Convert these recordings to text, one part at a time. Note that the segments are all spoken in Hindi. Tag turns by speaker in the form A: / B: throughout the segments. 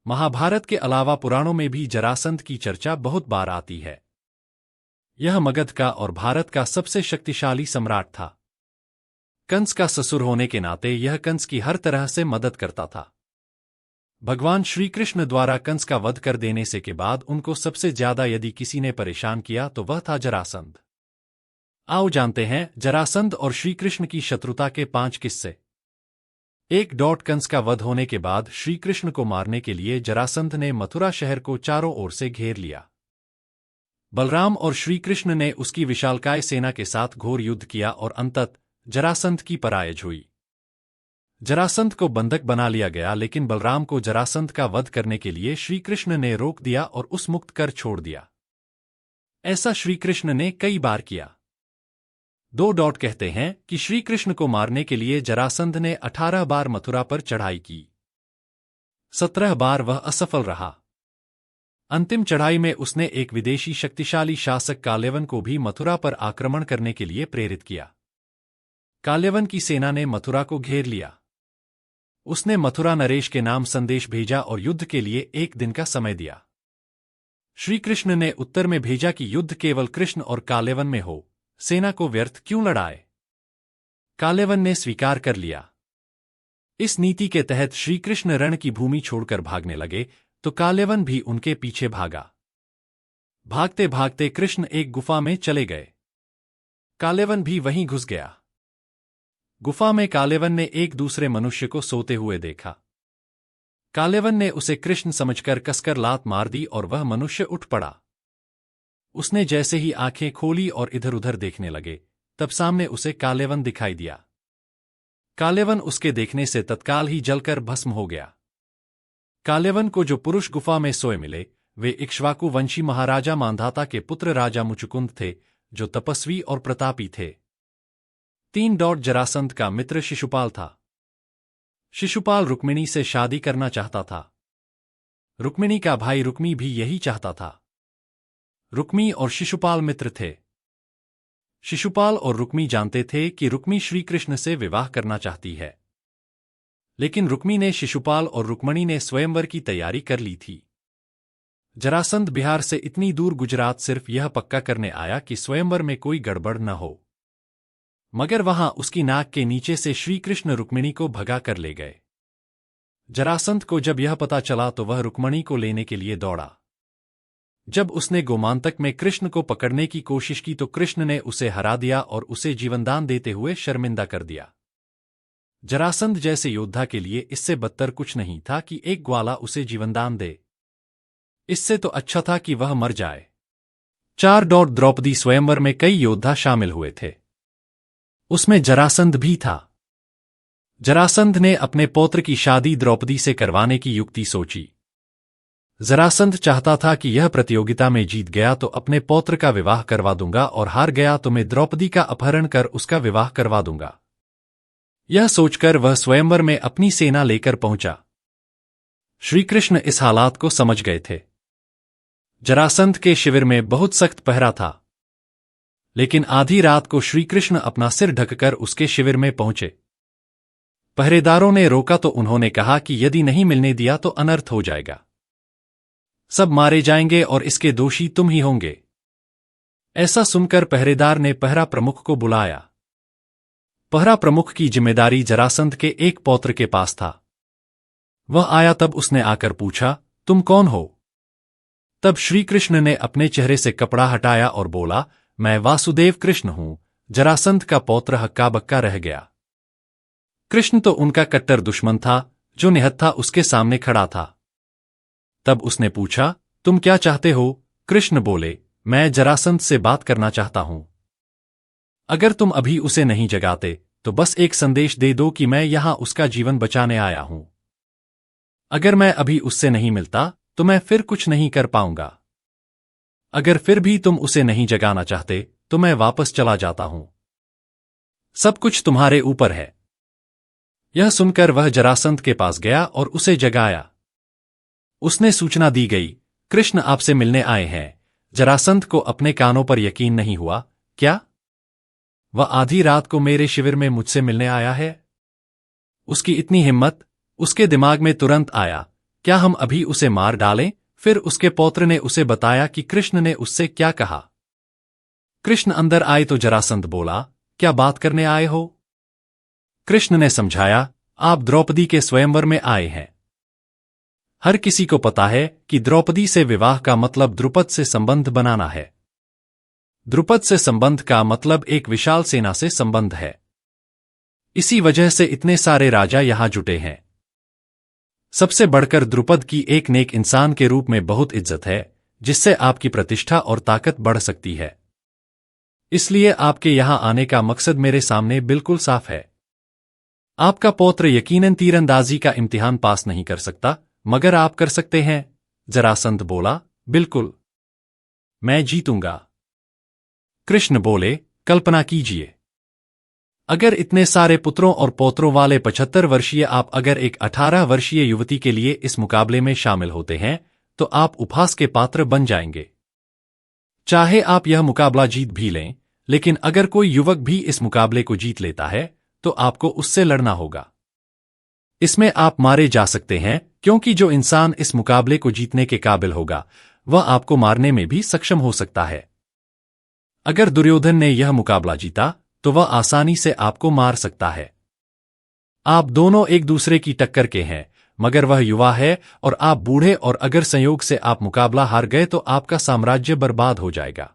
A: महाभारत के अलावा पुराणों में भी जरासंध की चर्चा बहुत बार आती है। यह मगध का और भारत का सबसे शक्तिशाली सम्राट था। कंस का ससुर होने के नाते यह कंस की हर तरह से मदद करता था। भगवान श्री कृष्ण द्वारा कंस का वध कर देने से के बाद उनको सबसे ज्यादा यदि किसी ने परेशान किया तो वह था जरासंध। आओ जानते हैं जरासंध और श्री कृष्ण की शत्रुता के 5 किस्से। कंस का वध होने के बाद श्री कृष्ण को मारने के लिए जरासंध ने मथुरा शहर को चारों ओर से घेर लिया। बलराम और श्री कृष्ण ने उसकी विशालकाय सेना के साथ घोर युद्ध किया और अंततः जरासंध की पराजय हुई। जरासंध को बंधक बना लिया गया, लेकिन बलराम को जरासंध का वध करने के लिए श्री कृष्ण ने रोक दिया और उस मुक्त कर छोड़ दिया। ऐसा श्री कृष्ण ने कई बार किया। कहते हैं कि श्री कृष्ण को मारने के लिए जरासंध ने 18 बार मथुरा पर चढ़ाई की। 17 बार वह असफल रहा। अंतिम चढ़ाई में उसने एक विदेशी शक्तिशाली शासक काल्यवन को भी मथुरा पर आक्रमण करने के लिए प्रेरित किया। काल्यवन की सेना ने मथुरा को घेर लिया। उसने मथुरा नरेश के नाम संदेश भेजा और युद्ध के लिए 1 दिन का समय दिया। श्री कृष्ण ने उत्तर में भेजा कि युद्ध केवल कृष्ण और काल्यवन में हो, सेना को व्यर्थ क्यों लड़ाए। काल्यवन ने स्वीकार कर लिया। इस नीति के तहत श्री कृष्ण रण की भूमि छोड़कर भागने लगे तो काल्यवन भी उनके पीछे भागा। भागते भागते कृष्ण एक गुफा में चले गए। काल्यवन भी वहीं घुस गया। गुफा में काल्यवन ने एक दूसरे मनुष्य को सोते हुए देखा। काल्यवन ने उसे कृष्ण समझकर कसकर लात मार दी और वह मनुष्य उठ पड़ा। उसने जैसे ही आंखें खोली और इधर उधर देखने लगे, तब सामने उसे काल्यवन दिखाई दिया। काल्यवन उसके देखने से तत्काल ही जलकर भस्म हो गया। काल्यवन को जो पुरुष गुफा में सोए मिले वे इक्ष्वाकु वंशी महाराजा मांधाता के पुत्र राजा मुचुकुंद थे, जो तपस्वी और प्रतापी थे। 3 जरासंध का मित्र शिशुपाल था। शिशुपाल रुक्मिणी से शादी करना चाहता था। रुक्मिणी का भाई रुक्मी भी यही चाहता था। रुक्मी और शिशुपाल मित्र थे। शिशुपाल और रुक्मी जानते थे कि रुक्मी श्री कृष्ण से विवाह करना चाहती है, लेकिन रुक्मी ने शिशुपाल और रुक्मणी ने स्वयंवर की तैयारी कर ली थी। जरासंध बिहार से इतनी दूर गुजरात सिर्फ यह पक्का करने आया कि स्वयंवर में कोई गड़बड़ न हो, मगर वहां उसकी नाक के नीचे से श्री कृष्ण रुक्मिणी को भगा कर ले गए। जरासंध को जब यह पता चला तो वह रुक्मणी को लेने के लिए दौड़ा। जब उसने गोमांतक में कृष्ण को पकड़ने की कोशिश की तो कृष्ण ने उसे हरा दिया और उसे जीवनदान देते हुए शर्मिंदा कर दिया। जरासंध जैसे योद्धा के लिए इससे बदतर कुछ नहीं था कि एक ग्वाला उसे जीवनदान दे। इससे तो अच्छा था कि वह मर जाए। 4 द्रौपदी स्वयंवर में कई योद्धा शामिल हुए थे, उसमें जरासंध भी था। जरासंध ने अपने पौत्र की शादी द्रौपदी से करवाने की युक्ति सोची। जरासंध चाहता था कि यह प्रतियोगिता में जीत गया तो अपने पौत्र का विवाह करवा दूंगा और हार गया तो मैं द्रौपदी का अपहरण कर उसका विवाह करवा दूंगा। यह सोचकर वह स्वयंवर में अपनी सेना लेकर पहुंचा। श्रीकृष्ण इस हालात को समझ गए थे। जरासंध के शिविर में बहुत सख्त पहरा था, लेकिन आधी रात को श्रीकृष्ण अपना सिर ढककर उसके शिविर में पहुंचे। पहरेदारों ने रोका तो उन्होंने कहा कि यदि नहीं मिलने दिया तो अनर्थ हो जाएगा, सब मारे जाएंगे और इसके दोषी तुम ही होंगे। ऐसा सुनकर पहरेदार ने पहरा प्रमुख को बुलाया। पहरा प्रमुख की जिम्मेदारी जरासंध के एक पौत्र के पास था। वह आया तब उसने आकर पूछा, तुम कौन हो? तब श्री कृष्ण ने अपने चेहरे से कपड़ा हटाया और बोला, मैं वासुदेव कृष्ण हूं, जरासंध का पौत्र हक्का बक्का रह गया। कृष्ण तो उनका कट्टर दुश्मन था, जो निहत्था उसके सामने खड़ा था। तब उसने पूछा, तुम क्या चाहते हो? कृष्ण बोले, मैं जरासंध से बात करना चाहता हूं। अगर तुम अभी उसे नहीं जगाते तो बस एक संदेश दे दो कि मैं यहां उसका जीवन बचाने आया हूं। अगर मैं अभी उससे नहीं मिलता तो मैं फिर कुछ नहीं कर पाऊंगा। अगर फिर भी तुम उसे नहीं जगाना चाहते तो मैं वापस चला जाता हूं। सब कुछ तुम्हारे ऊपर है। यह सुनकर वह जरासंध के पास गया और उसे जगाया। उसने सूचना दी गई, कृष्ण आपसे मिलने आए हैं। जरासंध को अपने कानों पर यकीन नहीं हुआ। क्या? वह आधी रात को मेरे शिविर में मुझसे मिलने आया है? उसकी इतनी हिम्मत! उसके दिमाग में तुरंत आया, क्या हम अभी उसे मार डालें? फिर उसके पौत्र ने उसे बताया कि कृष्ण ने उससे क्या कहा। कृष्ण अंदर आए तो जरासंध बोला, क्या बात करने आए हो? कृष्ण ने समझाया, आप द्रौपदी के स्वयंवर में आए हैं। हर किसी को पता है कि द्रौपदी से विवाह का मतलब द्रुपद से संबंध बनाना है। द्रुपद से संबंध का मतलब एक विशाल सेना से संबंध है। इसी वजह से इतने सारे राजा यहां जुटे हैं। सबसे बढ़कर द्रुपद की एक नेक इंसान के रूप में बहुत इज्जत है, जिससे आपकी प्रतिष्ठा और ताकत बढ़ सकती है। इसलिए आपके यहां आने का मकसद मेरे सामने बिल्कुल साफ है। आपका पौत्र यकीनन तीरंदाजी का इम्तिहान पास नहीं कर सकता, मगर आप कर सकते हैं। जरासंध बोला, बिल्कुल, मैं जीतूंगा। कृष्ण बोले, कल्पना कीजिए, अगर इतने सारे पुत्रों और पौत्रों वाले 75 वर्षीय आप अगर एक 18 वर्षीय युवती के लिए इस मुकाबले में शामिल होते हैं, तो आप उपहास के पात्र बन जाएंगे। चाहे आप यह मुकाबला जीत भी लें, लेकिन अगर कोई युवक भी इस मुकाबले को जीत लेता है, तो आपको उससे लड़ना होगा। इसमें आप मारे जा सकते हैं, क्योंकि जो इंसान इस मुकाबले को जीतने के काबिल होगा, वह आपको मारने में भी सक्षम हो सकता है। अगर दुर्योधन ने यह मुकाबला जीता, तो वह आसानी से आपको मार सकता है। आप दोनों एक दूसरे की टक्कर के हैं, मगर वह युवा है और आप बूढ़े, और अगर संयोग से आप मुकाबला हार गए तो आपका साम्राज्य बर्बाद हो जाएगा।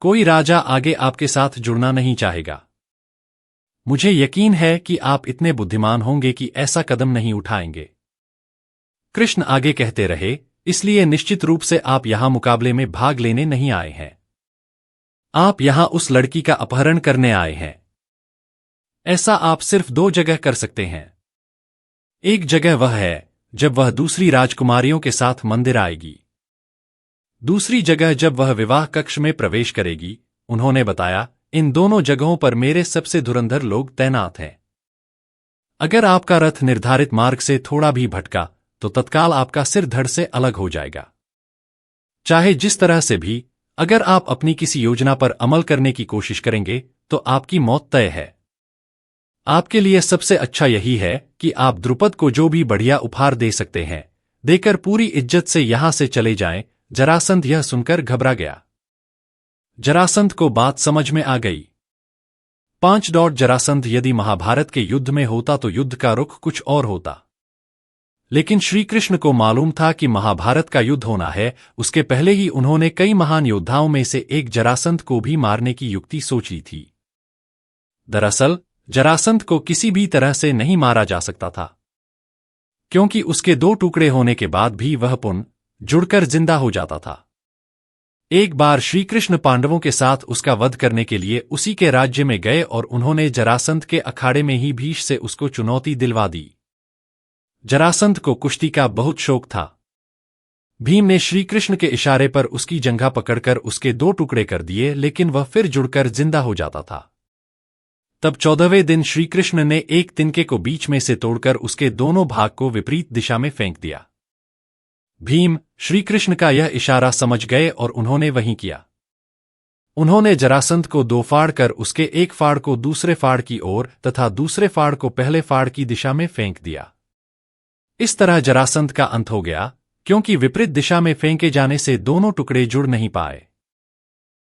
A: कोई राजा आगे आपके साथ जुड़ना नहीं चाहेगा। मुझे यकीन है कि आप इतने बुद्धिमान होंगे कि ऐसा कदम नहीं उठाएंगे। कृष्ण आगे कहते रहे, इसलिए निश्चित रूप से आप यहां मुकाबले में भाग लेने नहीं आए हैं। आप यहां उस लड़की का अपहरण करने आए हैं। ऐसा आप सिर्फ 2 जगह कर सकते हैं। एक जगह वह है जब वह दूसरी राजकुमारियों के साथ मंदिर आएगी। दूसरी जगह जब वह विवाह कक्ष में प्रवेश करेगी। उन्होंने बताया, इन दोनों जगहों पर मेरे सबसे धुरंधर लोग तैनात हैं। अगर आपका रथ निर्धारित मार्ग से थोड़ा भी भटका, तो तत्काल आपका सिर धड़ से अलग हो जाएगा। चाहे जिस तरह से भी, अगर आप अपनी किसी योजना पर अमल करने की कोशिश करेंगे, तो आपकी मौत तय है। आपके लिए सबसे अच्छा यही है कि आप द्रुपद को जो भी बढ़िया उपहार दे सकते हैं, देकर पूरी इज्जत से यहां से चले जाएं। जरासंध यह सुनकर घबरा गया। जरासंध को बात समझ में आ गई। 5 जरासंध यदि महाभारत के युद्ध में होता तो युद्ध का रुख कुछ और होता। लेकिन श्री कृष्ण को मालूम था कि महाभारत का युद्ध होना है। उसके पहले ही उन्होंने कई महान योद्धाओं में से एक जरासंध को भी मारने की युक्ति सोची थी। दरअसल जरासंध को किसी भी तरह से नहीं मारा जा सकता था, क्योंकि उसके 2 टुकड़े होने के बाद भी वह पुनः जुड़कर जिंदा हो जाता था। एक बार श्री कृष्ण पांडवों के साथ उसका वध करने के लिए उसी के राज्य में गए और उन्होंने जरासंध के अखाड़े में ही भीष से उसको चुनौती दिलवा दी। जरासंध को कुश्ती का बहुत शौक था। भीम ने श्री कृष्ण के इशारे पर उसकी जंघा पकड़कर उसके 2 टुकड़े कर दिए, लेकिन वह फिर जुड़कर जिंदा हो जाता था। तब 14वें दिन श्री कृष्ण ने एक तिनके को बीच में से तोड़कर उसके दोनों भाग को विपरीत दिशा में फेंक दिया। भीम श्री कृष्ण का यह इशारा समझ गए और उन्होंने वही किया। उन्होंने जरासंध को 2 फाड़ कर उसके एक फाड़ को दूसरे फाड़ की ओर तथा दूसरे फाड़ को पहले फाड़ की दिशा में फेंक दिया। इस तरह जरासंध का अंत हो गया, क्योंकि विपरीत दिशा में फेंके जाने से दोनों टुकड़े जुड़ नहीं पाए।